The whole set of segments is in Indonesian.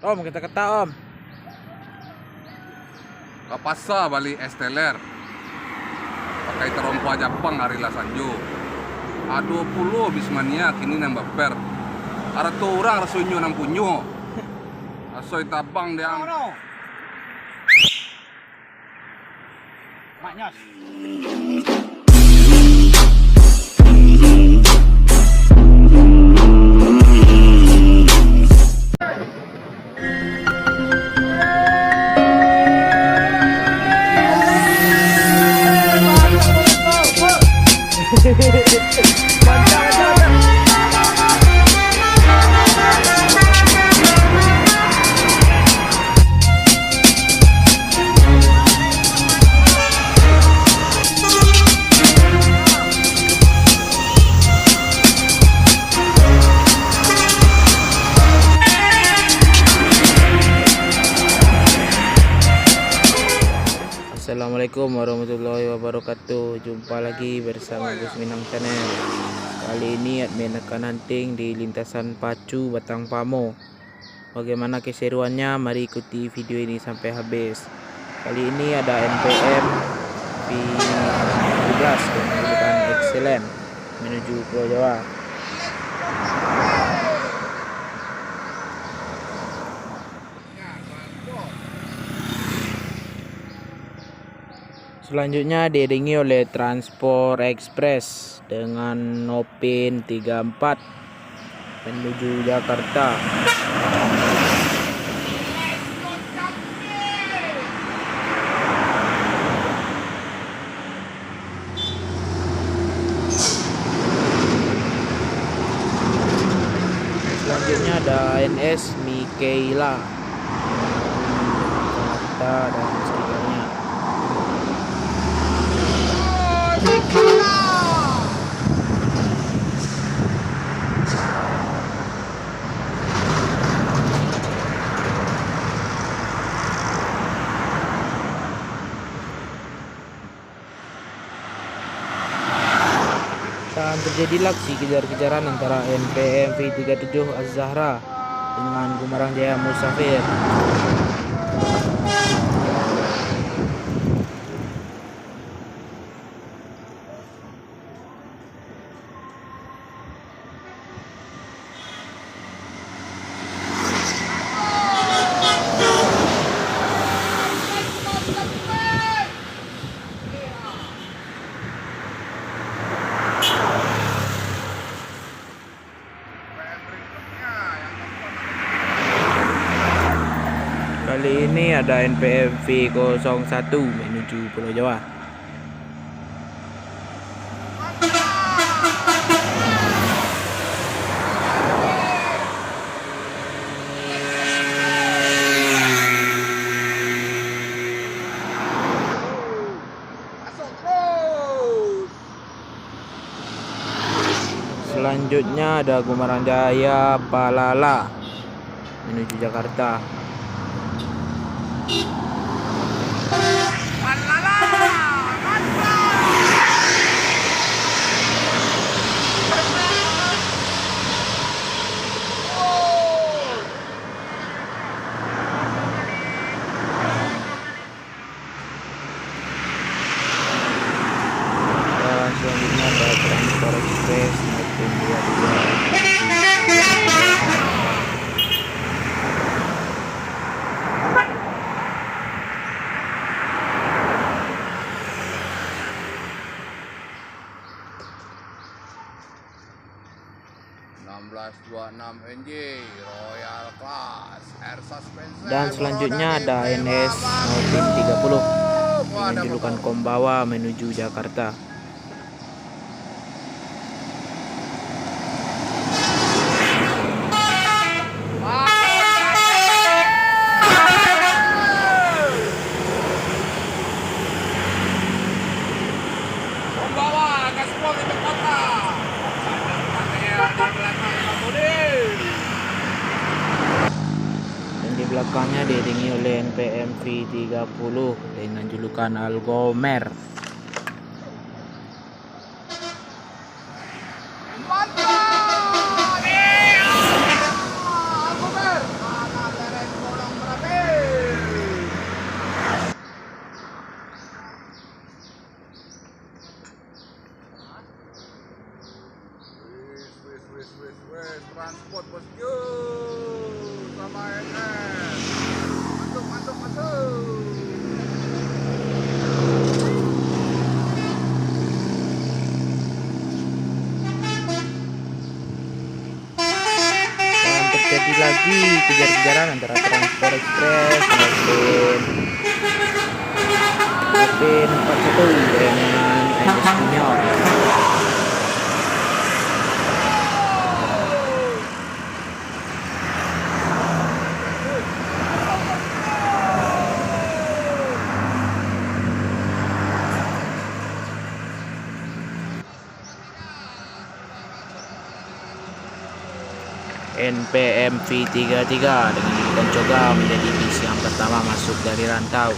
Om, kita kata Om. Kapasa bali esteler. Pakai terompa Jepang hari Sanjo. A20 bismania kini nang baper. Ada tu orang rasunyo nang punyo. Asoy tabang dia. Maknya. Assalamualaikum warahmatullahi wabarakatuh. Jumpa lagi bersama Gus Minang Channel. Kali ini admin akan hunting di lintasan Pacu Batang Pamo. Bagaimana keseruannya? Mari ikuti video ini sampai habis. Kali ini ada NPM V17 dengan excellent menuju Pulau Jawa. Selanjutnya diiringi oleh Transport Express dengan Nopin 34 menuju Jakarta. Selanjutnya ada NS Mikaela Jakarta dan sekitarnya. Dan terjadilah aksi kejar-kejaran antara NPM V37 Az-Zahra dengan Gumarang Jaya Musafir. Kali ini ada NPM V01 menuju Pulau Jawa. Selanjutnya ada Gumarang Jaya Palala menuju Jakarta. Dan selanjutnya ada Transport Express Nopin 22. NJ Royal Class Air Suspension. Dan selanjutnya ada NS Nopin 30 dengan julukan Kombawa menuju Jakarta. Kombawa gaspol di kota. Dan di belakangnya diiringi oleh NPM V30 dengan julukan Algomer. pelajaran antara Transport Express maupun 41 dengan ANS Junior. NPMV 33 dengan julukan Coga menjadi bis yang pertama masuk dari rantau.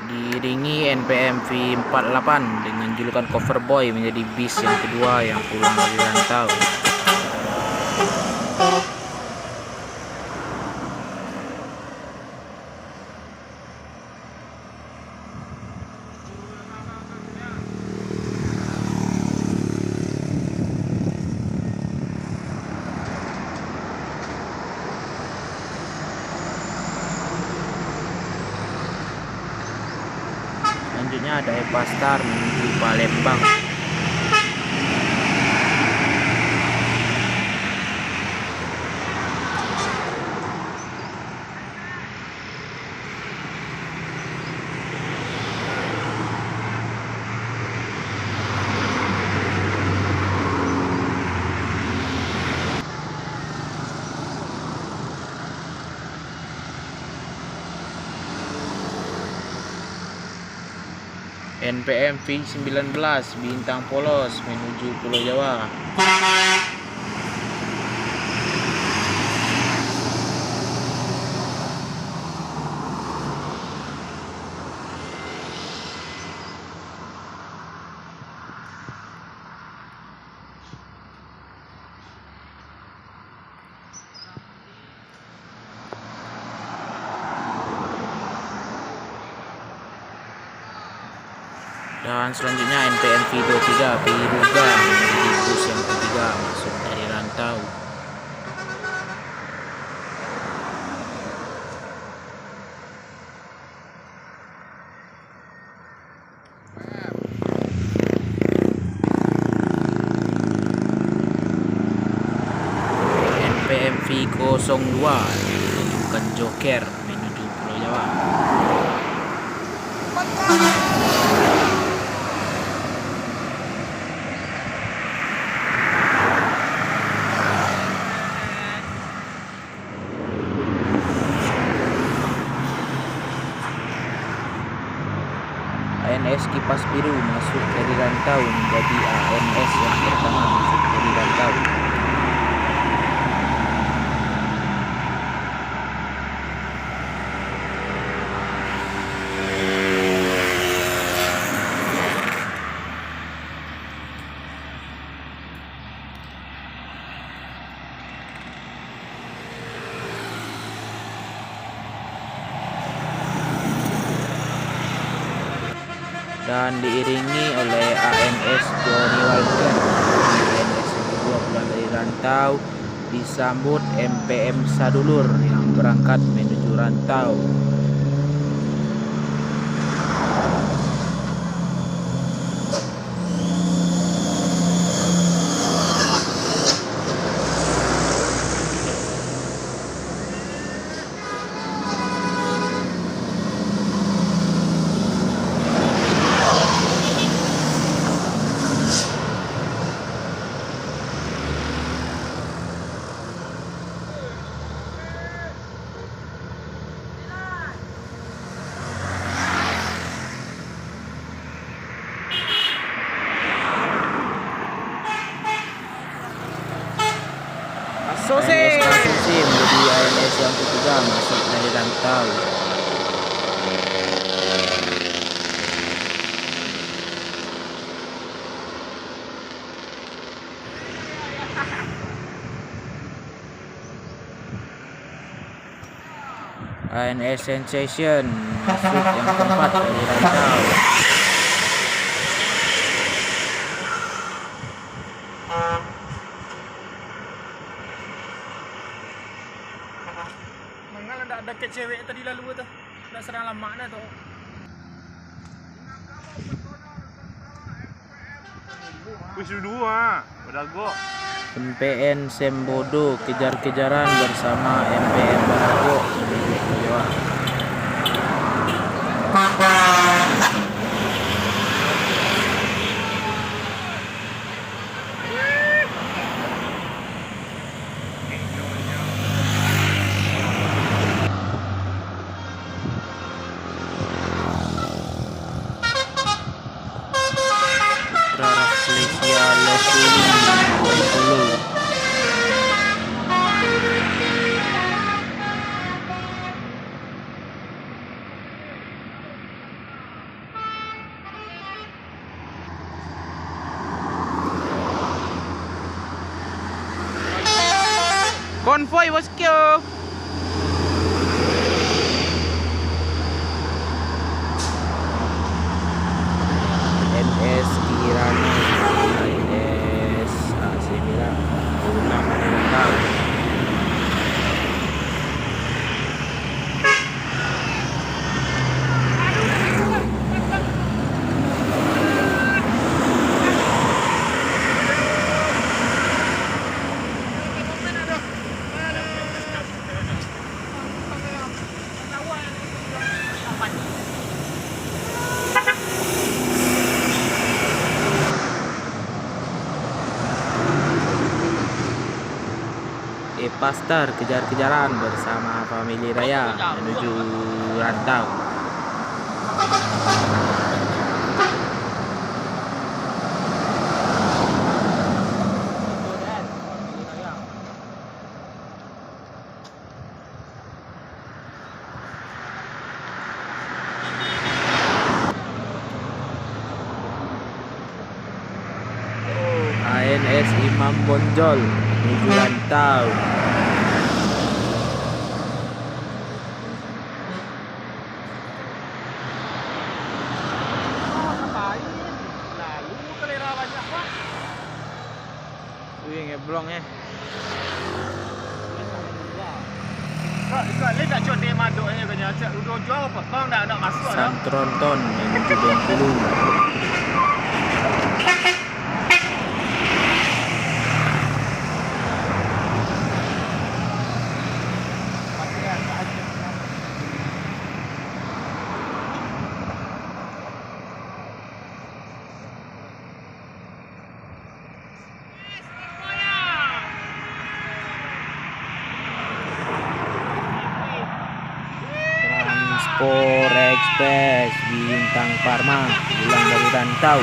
Diiringi NPMV 48 dengan julukan Coverboy menjadi bis yang kedua yang pulang dari rantau. Selanjutnya ada Epastar menuju Palembang. NPMV 19 Bintang Polos menuju Pulau Jawa. Dan selanjutnya NPMV 23 Biruga menjadi bus yang ketiga masuk dari rantau. NPMV 02 menunjukkan Joker menuju Pulau Jawa. ANS Kipas Biru masuk dari rantau menjadi ANS yang pertama masuk dari rantau. Dan diiringi oleh ANS Johnny Walker. ANS yang kedua pulang dari rantau disambut MPM Sadulur yang berangkat menuju rantau. ANS Kasusi menjadi ANS yang ketiga masuk dari rantau. ANS Sensation masuk yang keempat dari Rantau. Mangal ada deket cewek tadi lalu tu. Nak serang lama dah tu. Wis dua, Badago. MPN Sembodo kejar-kejaran bersama MPN Badago menuju ke Jawa. Malaysia Lesuli 20. Konvoy bosku. NS Kirana NS AC Milan pulang Rantau. Pastar kejar-kejaran bersama famili Raya menuju Rantau. ANS Imam Bonjol menuju Rantau. Wih, ngeblong ya. Kau ni tak cuti maduk ni kena cak duduk jual apa? Kau nak masuk dah. Santronton menuju Bengkulu. Transport Express Bintang Parma pulang dari Rantau.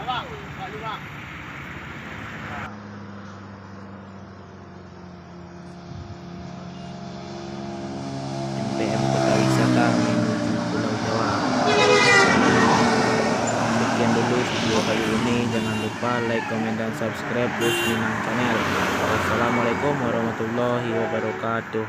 Abang, Pak Lurah. MPM Kota Wisata menuju Pulau Jawa. Sekian dulu video kali ini. Jangan lupa like, komen, dan subscribe Gus Minang Channel. Wassalamualaikum warahmatullahi wabarakatuh.